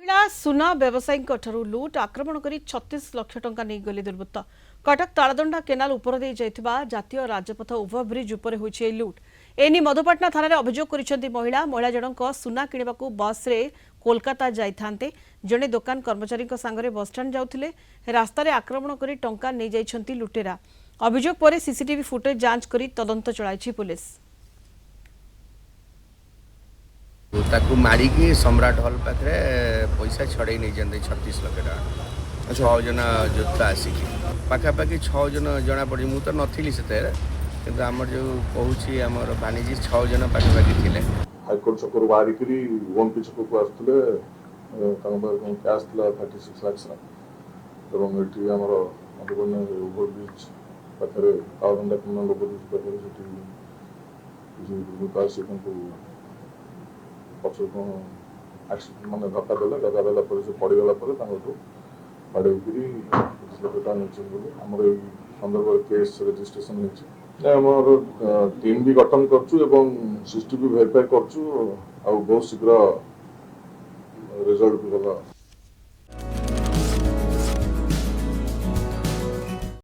महिला सुना व्यवसायी लुट आक्रमण कर 36 लाख टंका नहीं गले दुर्वृत्त कटक तालदंडा केनाल उपर दे जाइथिबा जातीय राजपथ ओभरब्रिज उपर होइछे लुट एनी मधुपाटना थाना अभियोग करिसेंती महिला जनक सुना किणवाकू बस रे कोलकाता जाइथांते जड़े दुकान कर्मचारी सांगरे बस स्टाण्ड जाउथिले रास्तार आक्रमण कर टंका नहीं जाइछंती लुटेरा अभियोग पर सीसीटीवी फुटेज जांच करी तदंत चलाइछि पुलिस। ताकू मारिकी सम्राट हॉल पाखे पैसा छड़े नहीं जाते 36 लाख टका 6 जन जोता आसिक पाखापाखि 6 जन जना पड़ी मु तो नी से किंतु आम जो कहूँ आम भाणीजी 6 जन पाखापाखि थे हाईकोर्ट छक बाहर ओमपी छक को आसते कैश 36 लाख ये मधुबनी ओभरब्रिज पाखे तालदंडा केनाल ओभरब्रिज पाखे पक्ष मैंने धक्का देला से पड़गला बाड़े आमर सन्दर्भ केस रेजिस्ट्रेशन टीम भी गठन कर वेरीफाई कर बहुत शीघ्र रिजल्ट भी भल।